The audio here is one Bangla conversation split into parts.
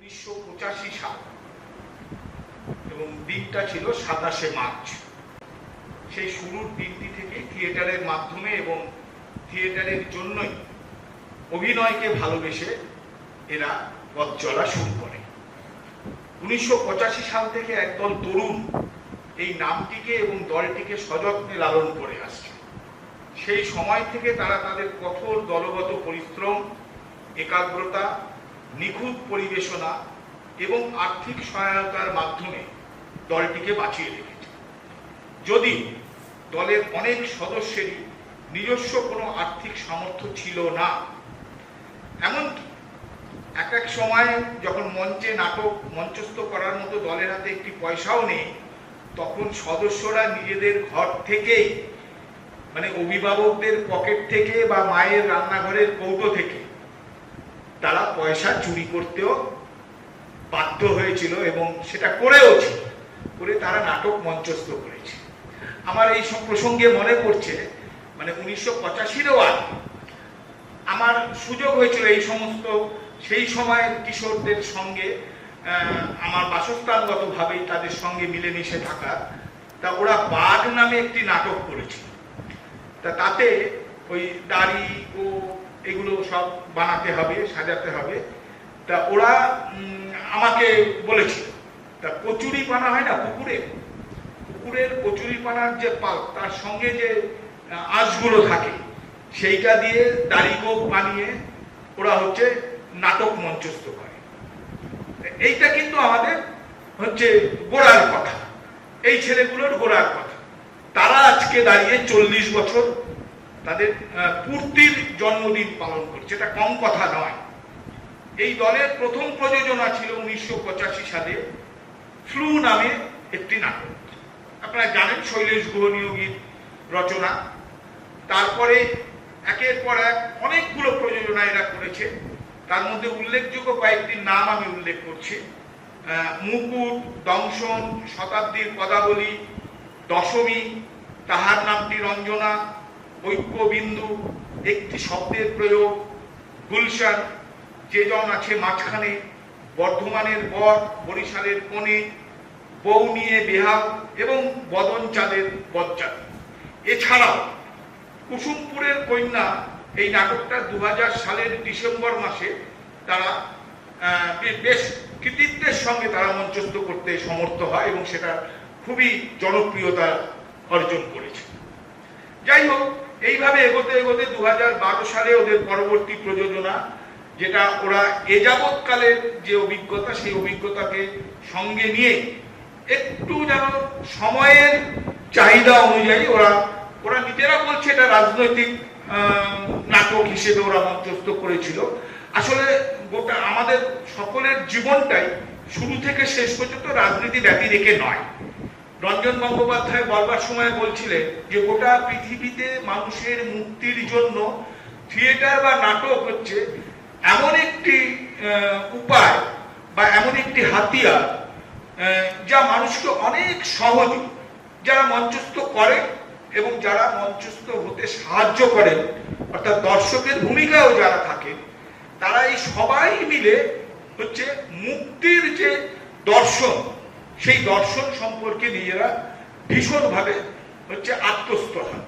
1985 সাল এবং দিনটা ছিল 27শে মার্চ। সেই শুরুর দিনটি থেকে থিয়েটারের মাধ্যমে এবং থিয়েটারের জন্যই অভিনয়কে ভালোবেসে এরা পথ চলা শুরু করে। 1985 সাল থেকে একদল তরুণ এই নামটিকে এবং দলটিকে সযত্নে লালন করে আসছে। সেই সময় থেকে তারা তাদের কঠোর দলগত পরিশ্রম, একাগ্রতা, নিখুঁত পরিবেশনা এবং আর্থিক সহায়তার মাধ্যমে দলটিকে বাঁচিয়ে রেখেছে। যদি দলের অনেক সদস্যেরই নিজস্ব কোনো আর্থিক সামর্থ্য ছিল না, এমনকি এক এক সময় যখন মঞ্চে নাটক মঞ্চস্থ করার মতো দলের হাতে একটি পয়সাও নেই, তখন সদস্যরা নিজেদের ঘর থেকেই, মানে অভিভাবকদের পকেট থেকে বা মায়ের রান্নাঘরের কৌটো থেকে তারা পয়সা চুরি করতেও বাধ্য হয়েছিল এবং সেটা করেও ছিল, করে তারা নাটক মঞ্চস্থ করেছে। আমার এই সব প্রসঙ্গে মনে পড়ছে, মানে 1985-এরও আগে আমার সুযোগ হয়েছিল এই সমস্ত সেই সময়ের কিশোরদের সঙ্গে আমার বাসস্থানগতভাবেই তাদের সঙ্গে মিলেমিশে থাকা। তা ওরা বাঘ নামে একটি নাটক করেছিল। তাতে ওই দাড়ি ও এগুলো সব বানাতে হবে, সাজাতে হবে। তা ওরা আমাকে বলেছিল, তা কচুরি পানা হয় না পুকুরের কচুরি পানার যে পাল্প, তার সঙ্গে যে আঁশগুলো থাকে, সেইটা দিয়ে দাড়ি গোপ বানিয়ে ওরা হচ্ছে নাটক মঞ্চস্থ করে। এইটা কিন্তু আমাদের হচ্ছে গোড়ার কথা, এই ছেলেগুলোর গোড়ার কথা। তারা আজকে দাঁড়িয়ে 40 বছর তাদের পূর্তির জন্মদিন পালন করছে, এটা কম কথা নয়। এই দলের প্রথম প্রযোজনা ছিল 1985 সালে ফ্লু নামে একটি নাটক। আপনারা জানেন, শৈলেশ গুহ নিয়োগীর রচনা। তারপরে একের পর এক অনেকগুলো প্রযোজনা এরা করেছে। তার মধ্যে উল্লেখযোগ্য কয়েকটি নাম আমি উল্লেখ করছি: মুকুট, দংশন, শতাব্দীর পদাবলী, দশমী, তাহার নামটি রঞ্জনা, ঐক্যবিন্দু, একটি শব্দের প্রয়োগ, গুলশান, যে জন আছে মাঝখানে, বর্ধমানের বর, বরিশালের কোণে, বউ নিয়ে বেহাল এবং বদন চাঁদের বজ্জাত। এছাড়াও কুসুমপুরের কন্যা, এই নাটকটা 2000 সালের ডিসেম্বর মাসে তারা বেশ কৃতিত্বের সঙ্গে তারা মঞ্চস্থ করতে সমর্থ হয় এবং সেটা খুবই জনপ্রিয়তা অর্জন করেছে। যাই হোক, এইভাবে এগোতে এগোতে 2012 সালে ওদের পরবর্তী প্রযোজনা, যেটা ওরা এ যাবৎকালের যে অভিজ্ঞতা, সেই অভিজ্ঞতাকে সঙ্গে নিয়ে একটু যেন সময়ের চাহিদা অনুযায়ী ওরা নিজেরা বলছে এটা রাজনৈতিক নাটক হিসেবে ওরা মঞ্চস্থ করেছিল। আসলে গোটা আমাদের সকলের জীবনটাই শুরু থেকে শেষ পর্যন্ত রাজনীতি ব্যতি রেখে নয়। রঞ্জন গঙ্গোপাধ্যায় বলবার সময় বলছিলেন যে গোটা পৃথিবীতে মানুষের মুক্তির জন্য থিয়েটার বা নাটক হচ্ছে এমন একটি উপায় বা এমন একটি হাতিয়ার, যা মানুষকে অনেক সহজে, যারা মঞ্চস্থ করে এবং যারা মঞ্চস্থ হতে সাহায্য করেন, অর্থাৎ দর্শকের ভূমিকাও যারা থাকে, তারা এই সবাই মিলে হচ্ছে মুক্তির যে দর্শন, সেই দর্শন সম্পর্কে নিজেরা ভীষণভাবে হচ্ছে আত্মস্থ হয়।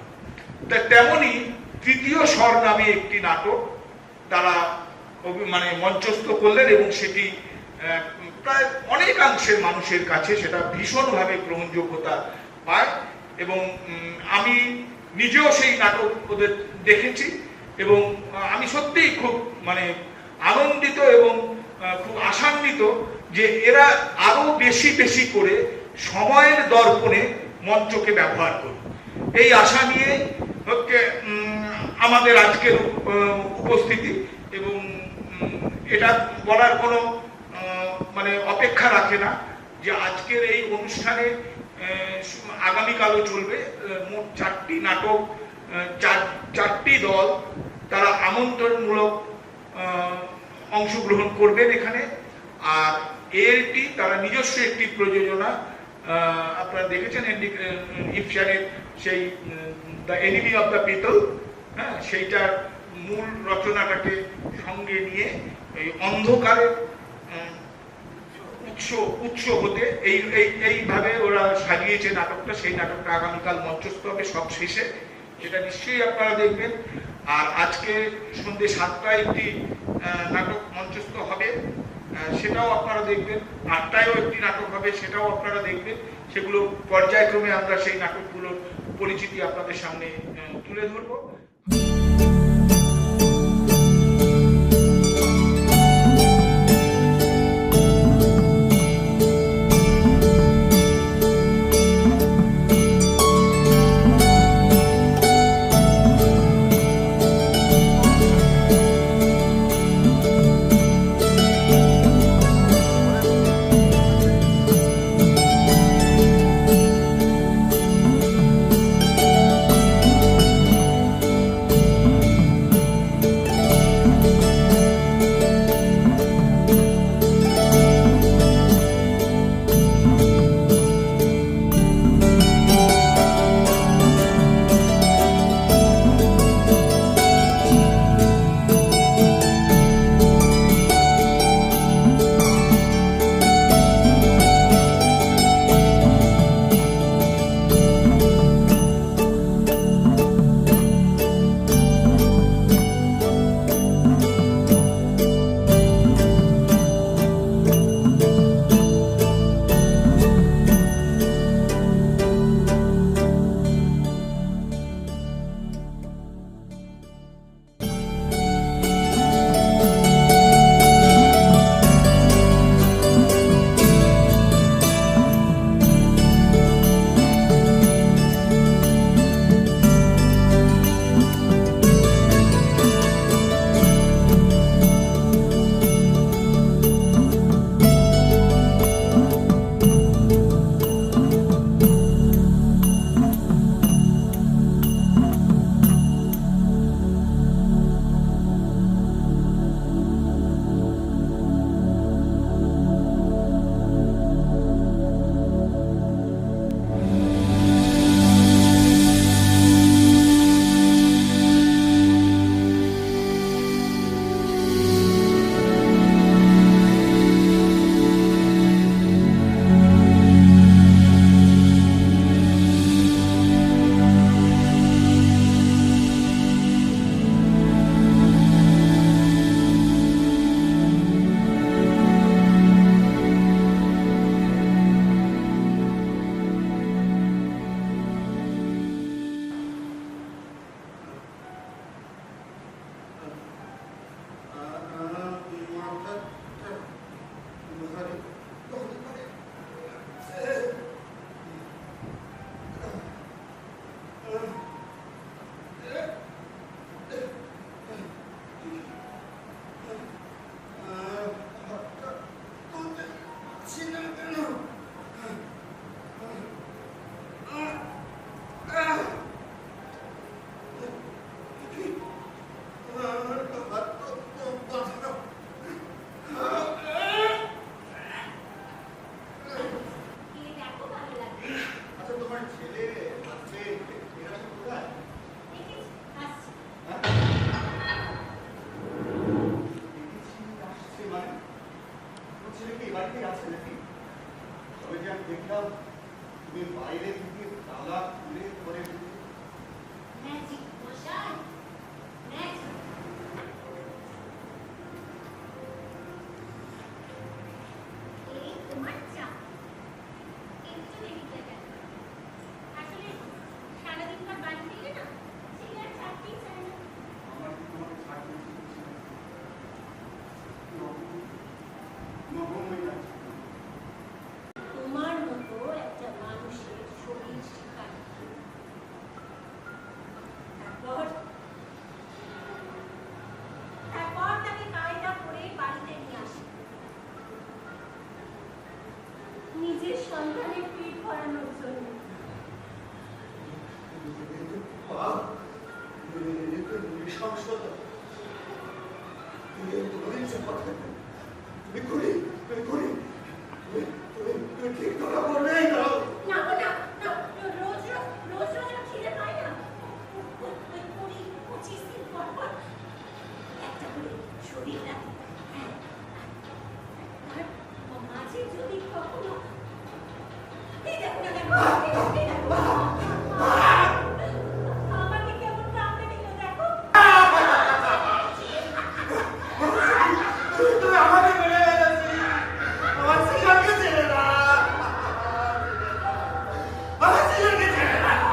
তা তেমনি তৃতীয় স্বর নামে একটি নাটক তারা মানে মঞ্চস্থ করলেন এবং সেটি প্রায় অনেকাংশের মানুষের কাছে সেটা ভীষণভাবে গ্রহণযোগ্যতা পায় এবং আমি নিজেও সেই নাটক ওদের দেখেছি এবং আমি সত্যিই খুব মানে আনন্দিত এবং খুব আশান্বিত যে এরা আরো বেশি বেশি করে সময়ের দর্পণে মঞ্চকে ব্যবহার করবে। এই আশা নিয়ে হচ্ছে আমাদের আজকের উপস্থিতি এবং এটা বলার কোনো মানে অপেক্ষা রাখে না যে আজকের এই অনুষ্ঠানে আগামীকালও চলবে। মোট 4টি নাটক, 4টি দল তারা আমন্ত্রণমূলক অংশগ্রহণ করবেন এখানে। আর এটি তারা নিজস্ব একটি প্রযোজনা, আপনারা দেখেছেন ইফশানের সেই the enemy of the people, হ্যাঁ, সেইটার মূল রচনাটাকে সঙ্গে নিয়ে এই অন্ধকারে উৎস হতে এইভাবে ওরা সাজিয়েছে নাটকটা। সেই নাটকটা আগামীকাল মঞ্চস্থ হবে সব শেষে, সেটা নিশ্চয়ই আপনারা দেখবেন। আর আজকে সন্ধ্যে 7টায় একটি নাটক মঞ্চস্থ হবে, সেটাও আপনারা দেখবেন। 8টায়ও একটি নাটক হবে, সেটাও আপনারা দেখবেন। সেগুলো পর্যায়ক্রমে আমরা সেই নাটকগুলোর পরিচিতি আপনাদের সামনে তুলে ধরবো। নিজের সন্তানের পেট ভরানোর জন্য। শরীর মাঝে যদি এই দেখো না, দেখো, এই দেখো। আমাকে কেমন কামড়ে দিল দেখো। তুই আমাকে মেরে ফেলেছিস। আমার ছেলেকে ছেড়ে দাও। আমার ছেলেকে ছেড়ে দাও।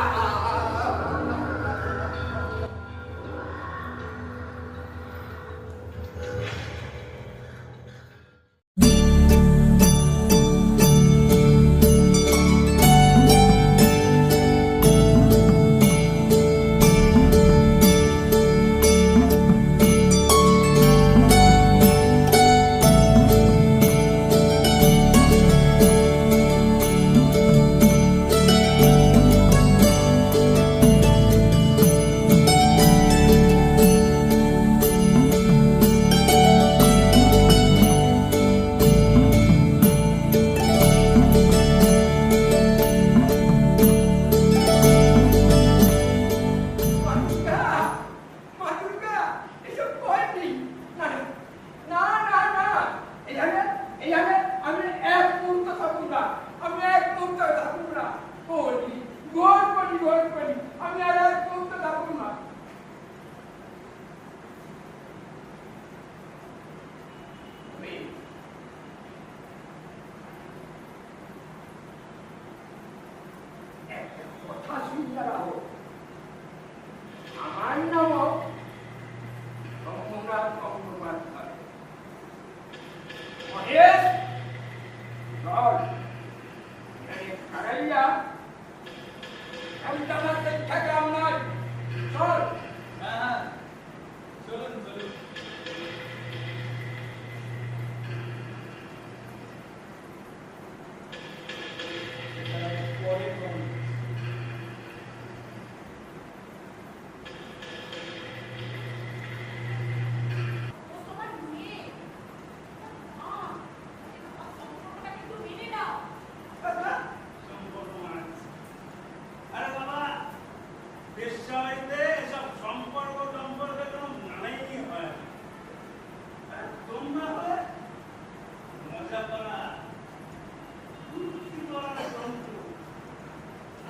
আমার নাম সম্রাট অঙ্গমাত্র মহেশ চল খারাইয়া আমদামাতে থাকে আমার চল হ্যাঁ চলুন চলুন পরে কোন তোমার মেয়ে মা, সম্পর্কটা কিন্তু মেনে নাও। সম্পর্ক মানাচ্ছে। আরে বাবা বেশ্যাবাড়িতে এসব সম্পর্ক টম্পর্কের কোনো মানেই হয় না। আর তোমরা হলে মজা করা ফুর্তি করার যন্ত্র।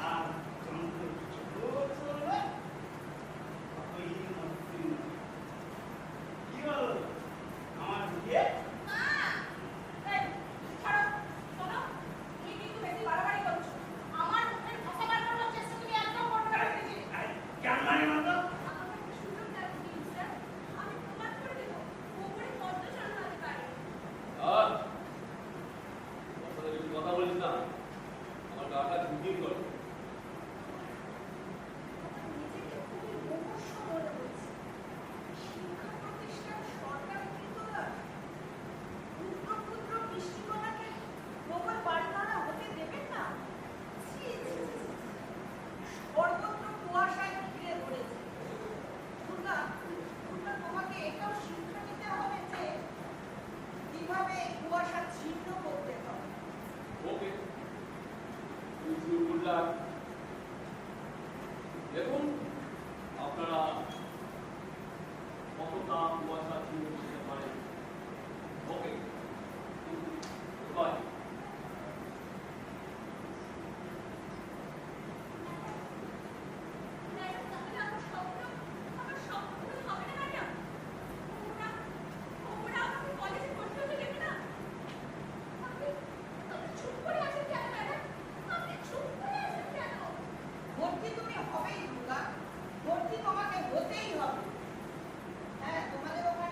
আর যন্ত্র ছোট চলবে অতই মস্তি নয়। কি বলো আমার বিয়ে মা, এই, ছাড়ো, শোনো, তুমি কিন্তু বেশি বাড়াবাড়ি করছো। আমার মুখের ভাষা বার করার চেষ্টা তুমি একদম করবে না, বুঝেছি? কেন মানে মতো আমাকে একটা সুযোগ দেন, প্লিজ, স্যার। আমি প্রমাণ করে দেবো, ওপরে পদ্ম সামলাতে পারে। আর ওর সাথে বেশি কথা বলিস না, আমার গাটা ঝুঁকির করে। নিজেকে খুবই মুমূর্ষু মনে হচ্ছে। শিক্ষা প্রতিষ্ঠান সরকারিকৃত নয়। ক্ষুদ্র ক্ষুদ্র বৃষ্টিকণাকে প্রবল বাড়িধারা হতে দেবেন না। ছি, ছি, ছি, ছি। সর্বত্র কুয়াশায় ঘিরে ধরেছে। দুর্গা, দুর্গা, তোমাকে এটাও শিক্ষা নিতে হবে যে কিভাবে কুয়াশা ছিন্ন করতে হবে। ওকে, গুড লাক। দেখুন আপনারা কতটা কুয়াশা ছিঁড়ে দিতে পারেন। ওকে, বাই। ম্যাডাম, তাহলে আমার স্বপ্ন হবে না ম্যাডাম? ওরা আমাকে কলেজে ভর্তি হতে দেবে না? আপনি চুপ করে আছেন কেন ম্যাডাম? আপনি চুপ করে আছেন কেন? ভর্তি তুমি হবেই দুর্গা, ভর্তি তোমাকে হতেই হবে। হ্যাঁ, তোমাদের ওখানে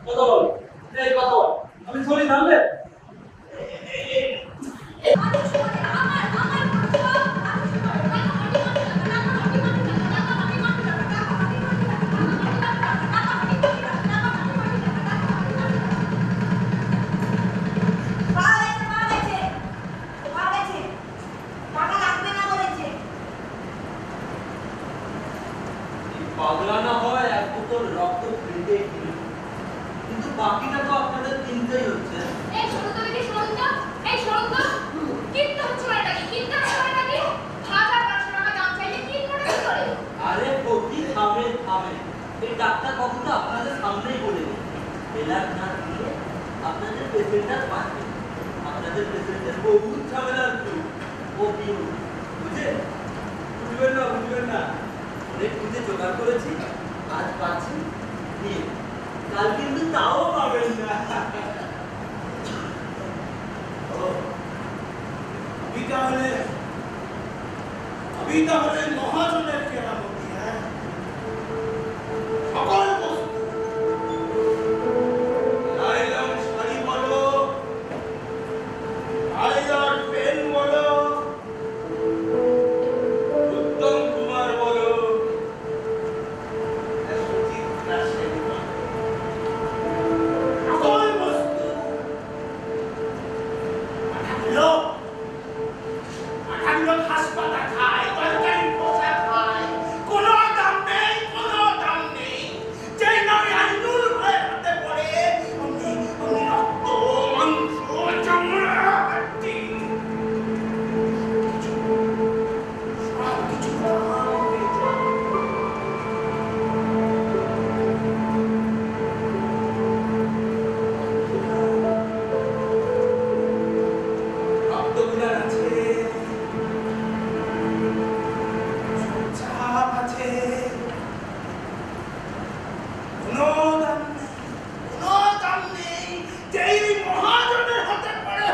কথা বল, এই কথা বল। আমি সরি জানলে মানুষ মানে আমার বন্ধু মানুষ মানে পাগলা না হয় এক বোতল রক্ত ফ্রিতে কিনে, কিন্তু বাকিটা তো আপনাদের কিনতেই হচ্ছে। এই শোনো তো দেখি, শোনো তো, এই শোনো তো, কিনতে হচ্ছে মানে নাকি, কিনতে হচ্ছে মানে নাকি, 1000-500 টাকা দাম চাইলে কি করে কি করে? আরে প্রতি থামে থামে এই ডাক্তার বাবুটা আপনাদের সামনেই বলে দিন, এলাক না দিয়ে আপনাদের পেশেন্টটা বাঁচবে। আপনাদের পেশেন্টের বহুত ঝামেলার ও কি বুঝে বুঝবেন না অনেক খুঁজে জোগাড় করেছি, আজ পাচ্ছি নিয়ে, কাল কিন্তু তাও পাবেন না। আমি তাহলে মহাজনের কেরামতি, হ্যাঁ, সকল বস্তু লাইলন শাড়ি বলো, লাইলন পেন বলো, উত্তম কুমার বলো, সুচিত্রা সেন বলো, সকল বস্তু আঠাগুলো ঘাস পাতা খায়, তরকারি পোষা খায়, কোনো দাম নেই, যেই নামে আইনুল হয়ে হাতে পড়ে অমনি রক্ত, মাংস, চামড়া, হাড্ডি সব কিছু দাম হয়ে যায়। রক্তগুলার আছে, চাপ আছে, কোনো দাম নেই, যেই মহাজনের হাতে পড়ে।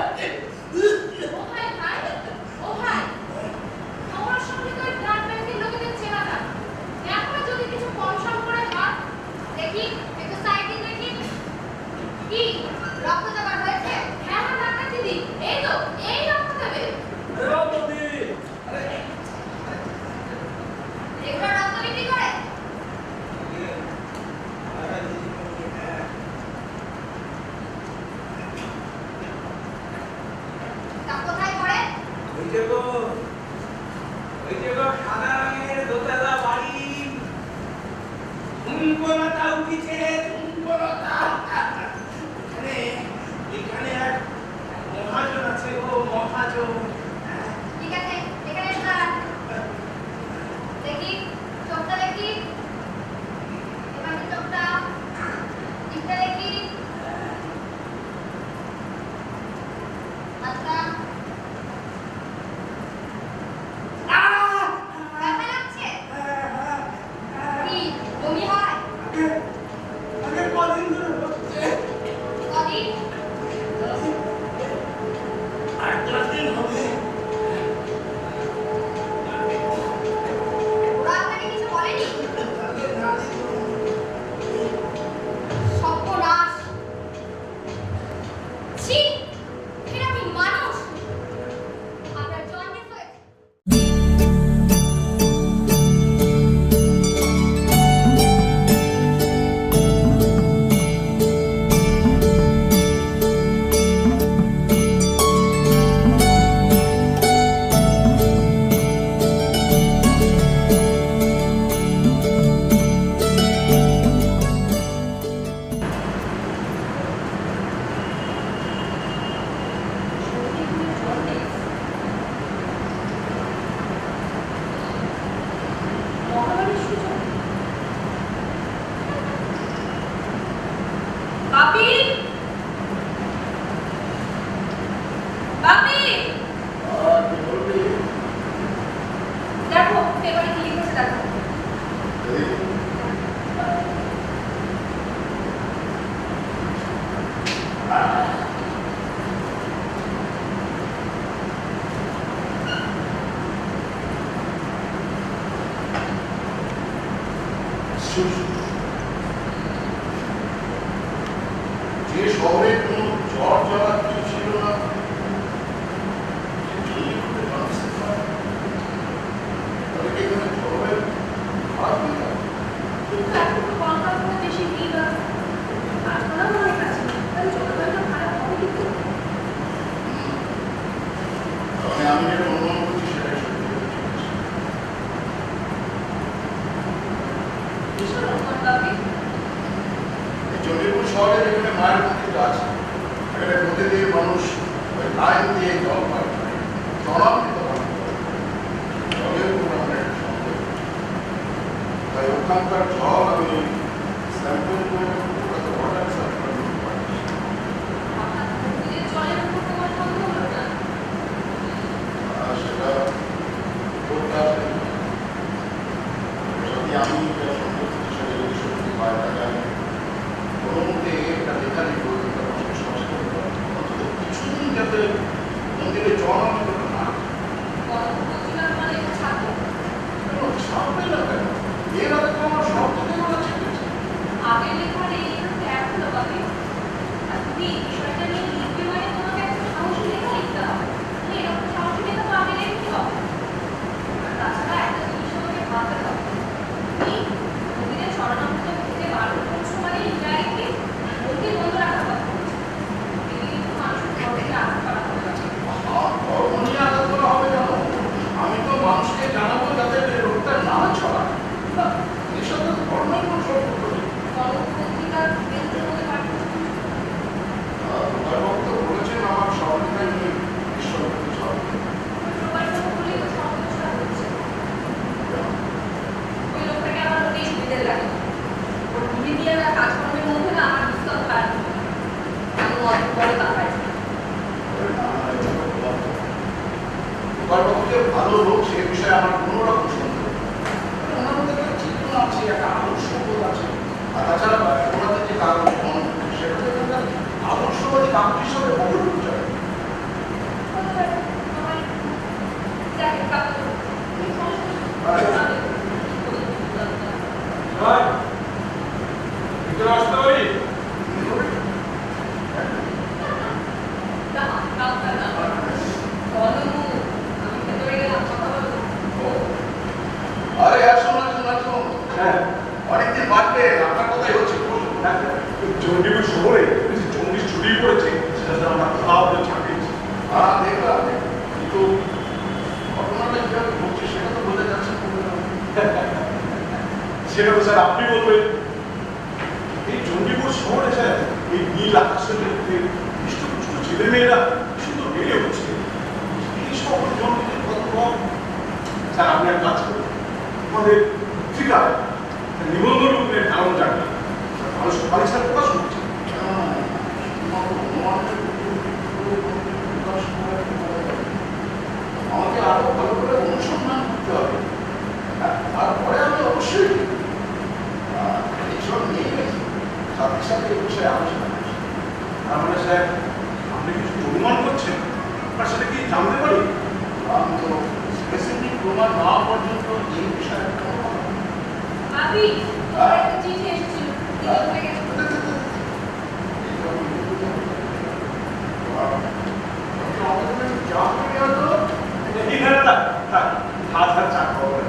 ও ভাই, আমার সঙ্গে তো ব্লাড ব্যাংকের লোকেদের চেনা না, এখন যদি কিছু কম সম করে হয়, দেখি একটু সাইডে দেখি, কি রক্ত জোগাড় হয়েছে? হ্যাঁ ডাক্তার দিদি, এই তো, এই রক্ত দেবে, এগুলো রক্ত বিক্রি করে। তা কোথায় করে? ওই যে গো সাদা রঙের দোতলা বাড়ি, ঝুমকোলতা উঠেছে, ঝুমকোলতা। এখানে এক মহাজন আছে গো, মহাজন। ঠিক আছে, এখানে দাঁড়ান, দেখি চোখটা দেখি, এবার চোখটা, দিকটা দেখি, আচ্ছা ব্যথা লাগছে? কি বমি হয়? আগে কদিন ধরে হচ্ছে, কদিন? 8-10 দিন হবে। ওরা আপনাকে কিছু বলেনি? সর্বনাশ! ছি! এরা কি মানুষ? আপনার জন্ডিস হয়েছে। মহামারীর সূচনা। বাপি! বাপি! দেখো পেপারে কি লিখেছে দেখো। যে শহরে কোনো ঝড় জ্বালা কিছু ছিল না, তাহলে কি এখানে জলবায়ু খারাপ হয়ে যাবে? কিন্তু এখন তো কলকাতা বেশি ভিড় আর কারখানাও অনেক আছে, তাহলে জলবায়ুটা খারাপ হবে কিন্তু। তাহলে আমি যেটা অনুমান করছি সেটাই সত্যি হতে চলেছে। ভীষণ অনুমান পাবে। এই চণ্ডীপুর শহরে যেখানে মায়ের মন্দিরটা আছে, এখানে প্রতিদিন মানুষ ওই লাইন দিয়ে জল পান করে, জলান্বিত পান করে। জলের উপর আমরা একটা সন্দেহ করছি। তাই ওখানকার জল আমি স্যাম্পল করে কলকাতা ওয়াটার সাপ্লাই করতে পারছি। হঠাৎ মন্দিরের জলের উপর তোমার সন্দেহ হলো না? আর সেটা করতে আসে যদি আমি এটা সন্দেহ করছি সেটা যদি সত্যি হয় তাহলে আমি কোনো মতে এটা লেখালি করতে পারবো, সচেতন করবো। অন্তত কিছুদিন যাতে মন্দিরে জল আমি করতে না গণপ্রতিমার মানে এটা ছাড়বে। ছাড়বে না কেন? এর আগে তো আমার সব থেকে ওরা চেপেছে। আগের লেখার এই লেখাতে এক হলো পাবে। আর তুমি এই বিষয়টা নিয়ে লিখবে মানে তোমাকে একটা সাহসী লেখা লিখতে হবে। তুমি এরকম সাহসী লেখা তো আগে লিখতে হবে। আর তাছাড়া একটা জিনিস তোমাকে ভাবতে হবে। তুমি মন্দিরের শরণাগত থেকে বারণ করছো মানে ইনডাইরেক্টলি মন্দির বন্ধ রাখার কথা বলছো। এতে কিন্তু মানুষের ধর্মকে আঘাত করা হবে না। ধর্ম নিয়ে আঘাত করা হবে কেন? আমি তো মানুষকে জানাবো যাতে এই রোগটা না ছড়ায়। এর সাথে ধর্মের কোনো সম্পর্ক নেই। গণপত্রিকার কেন্দ্রের মধ্যে পাঠিয়েছো। প্রধানবাবু তো বলেছেন আমার সহযোগিতায় উনি ঈশ্বর প্রতি সহযোগিতা। সবার কথা বলেই তো সমস্যা হচ্ছে। ওই লোকটাকে আমার বেশ বেঁধে লাগে। ওর বিহেভিয়ার আর কাজকর্মের মধ্যে না আমার ভীষণ খারাপ লাগে। আমি অল্প পরে তাকাই। প্রধানবাবু যে ভালো লোক সে বিষয়ে আমার কোনো রকম সন্দেহ নেই। ওনার মধ্যে একটা চেতনা আছে, একটা আদর্শবোধ আছে। আর তাছাড়া ওনাদের যে কাগজ মনে করছে সেটা থেকে একটা আদর্শবাদী কাগজ হিসাবে বহু লোক যায়। আমার জ্যাকেট কাপড় এই সমস্যা ভাই ভিতরে আসতে পারি? না কাপড় না বলো আমি ভেতরে গেলাম কথা বলবো। আরে আসুন আসুন আসুন। হ্যাঁ, অনেকদিন বাদে আপনার কথাই হচ্ছে। চণ্ডীপুর শহরে জঙ্গি ছড়িয়ে পড়েছে, সেটা আমরা খাওয়া ছাপিয়েছি। দেখলাম কিন্তু ঘটনাটা কিভাবে ঘটছে সেটা তো বোঝা যাচ্ছে না। সেটা তো স্যার আপনি বলবেন। এই চণ্ডীপুর শহরে স্যার এই নীল আকাশের মধ্যে হৃষ্টপুষ্ট ছেলেমেয়েরা শুধু বেড়ে উঠছে। এই শহর জন্মদের কত কম। স্যার আপনি এক কাজ করুন, আমাদের পত্রিকায় নিবন্ধন রূপের ধারণ জানবে, মানুষ বালিশটা প্রকাশ করছে। আমাকে আরো ভালো করে অনুসন্ধান করতে হবে। তারপরে আমি অবশ্যই এইসব নিয়ে সাথে সাথে এই বিষয়ে আলোচনা করছি। তার মানে স্যার আপনি কিছু অনুমান করছেন, আর সেটা কি জানতে পারি? আমি তো স্পেসিফিক প্রমাণ না পর্যন্ত এই বিষয়ে কোনো কথা বলবো না। আবি তোমার একটা চিঠি এসেছিল দিদি থেকে গেছে। হাত হাত চা খাওয়া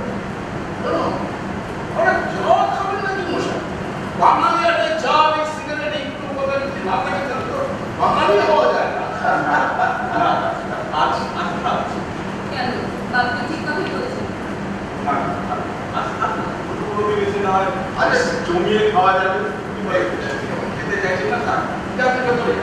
বাঙালি একটা চা সিগারেট একটু কথা যদি না থাকে তাহলে তো বাঙালি হওয়া যায় না। কেন বাবু ঠিক কথাই বলেছে। আরে জমিয়ে খাওয়া যাবে। খেতে চাইছি না থাক যাতে ভেতরে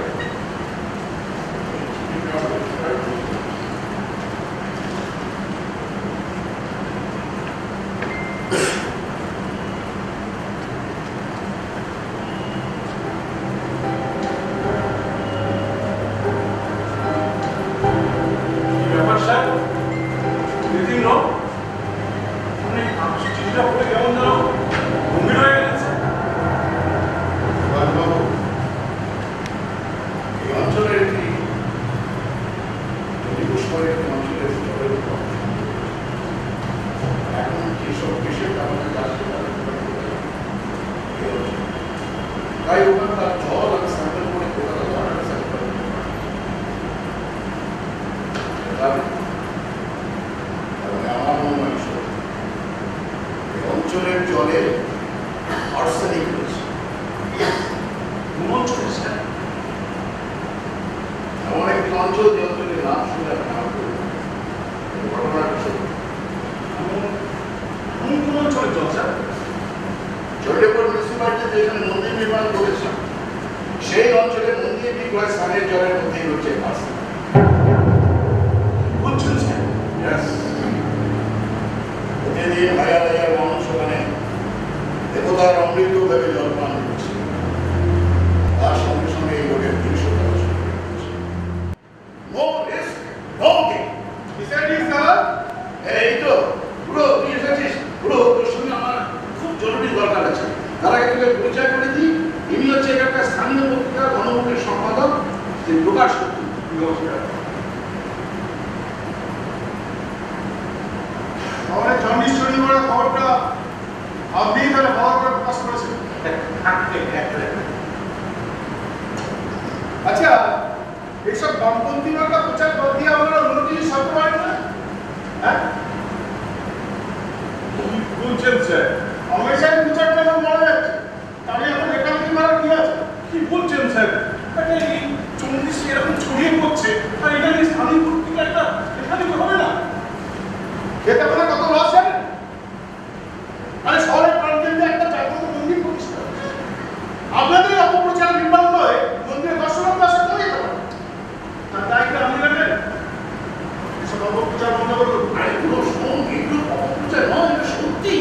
ব্যাপার স্যার দিদিন লোক আপনি চিঠিটা পড়ে কেমন যেন গম্ভীর হয়ে গেলেন স্যার। এই অঞ্চলের একটি শহরের একটি অঞ্চলের শহরের এখন যেসব দেশের আমাদের আসছে তাই ওখানকার জল আমি স্যাম্পল করে নাম শুনে আপনার ঘটনার বিষয় কোন অঞ্চলে চলছে? চন্ডীপুর মিউনিসিপালিটিতে যেখানে মন্দির নির্মাণ করেছে সেই অঞ্চলে মন্দির বিক্রয় স্থানের জলের মধ্যেই রয়েছে বাস। বলছেন স্যার? প্রতিদিন হাজার হাজার মানুষ ওখানে দেবতার অমৃত ভেবে জল পান করছে। তার সঙ্গে সঙ্গে এই রোগের 300 টাকা নো রিস্ক নো গেইন। এই তো পুরো তুই এসেছিস, পুরো তোর সঙ্গে আমার খুব জরুরি দরকার আছে। তার আগে তোকে পরিচয় করে দিই, ইনি হচ্ছে একটা স্থানীয় পত্রিকা গণমুখের সম্পাদক শ্রী প্রকাশ কর্তৃক। আমাদের জন্ডিস ছড়িয়ে পড়ার খবরটা আপনি তাহলে ভালো করে প্রকাশ করেছেন। আচ্ছা, এইসব বামপন্থী মার্কা প্রচার বাদ দিয়ে আপনারা অন্য কিছু সারতে পারেন না? হ্যাঁ, কি বলছেন স্যার? আমাদের প্রচারটা এখন বলা যাচ্ছে, তাহলে এখন একান্তি মারা কি আছে? কি বলছেন স্যার? এই জন্ডিস এরকম ছড়িয়ে পড়ছে, আর এটা নিয়ে স্থানীয় পত্রিকা একটা এখানে তো হবে না। খেতে পেলে কত লস জানেন? মানে শহরের প্রাণকেন্দ্রে একটা জাগ্রত মন্দির প্রতিষ্ঠা, আপনাদের অপপ্রচার নির্মাণ হয়ে মন্দিরের দর্শনার্থী আসা কমে যেতে পারে। তার দায়িত্ব আপনি নেবেন। এসব অপপ্রচার বন্ধ করুন। আরে পুরো শোন, এগুলো অপপ্রচার নয়, এটা সত্যি।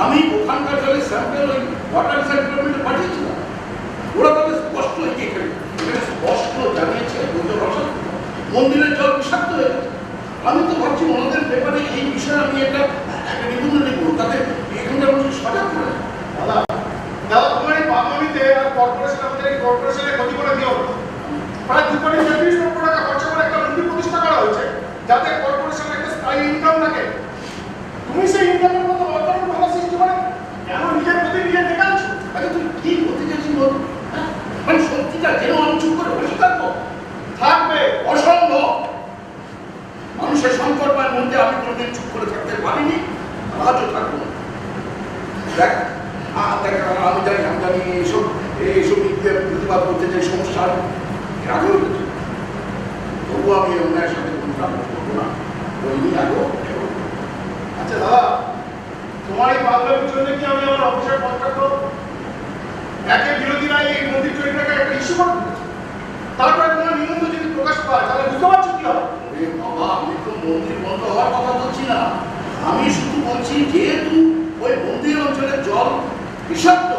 আমি ওখানকার জলের স্যাম্পেল ওই ওয়াটার রিসার্চ ডিপার্টমেন্টে পাঠিয়েছিলাম। ওরা তাদের স্পষ্ট এখানে স্পষ্ট জানিয়েছে মন্দিরের জল বিষাক্ত হয়ে গেছে। আমি তো ভাবছি ওনাদের পেপারে এই বিষয়ে আমি একটা নিবন্ধ লিখবো, তাতে এখানকার মানুষ সজাগ করে। দাদা, তোমার এই বাঙালিতে আর কর্পোরেশন, আমাদের এই কর্পোরেশনের ক্ষতি করে দিও না। প্রায় 2 কোটি 34 লক্ষ টাকা খরচা করে একটা মন্দির প্রতিষ্ঠা করা হয়েছে, যাতে কর্পোরেশনের একটা স্থায়ী ইনকাম থাকে। তুমি সেই ইনকামের মতো অর্থনৈতিক ভালো সৃষ্টি করে কেন নিজের প্রতি নিজে দেখাচ্ছ? আরে তুই কি বলতে চাইছিস বল? মানে সত্যিটা যেন আমি চুপ করে বসে থাকবো? থাকবে। অসম্ভব। মানুষের সংকটময় মধ্যে আমি কোনোদিন চুপ করে থাকতে পারিনি, আজও থাকবো না। দেখ আমি জানি এইসব প্রতিবাদ করতে চাই, সমস্যার আগে হয়েছে, তবু আমি অন্যায়ের সাথে কোনো কাজ করবো না। ওই নিয়ে আগেও। আচ্ছা দাদা, তোমার এই পাগলামির জন্য কি আমি আমার অফিসের কন্ট্রাক্ট করব? একে বিরোধীরা এই মন্দির চরিত্রটাকে একটা ইস্যু করে দিয়েছে, তারপরে তোমার নিবন্ধ যদি প্রকাশ পায় তাহলে বুঝতে পারছো কি হবে? বাবা, আমি তো মন্দির বন্ধ হওয়ার কথা বলছি না, আমি শুধু বলছি যেহেতু ওই মন্দির অঞ্চলের জল বিষাক্ত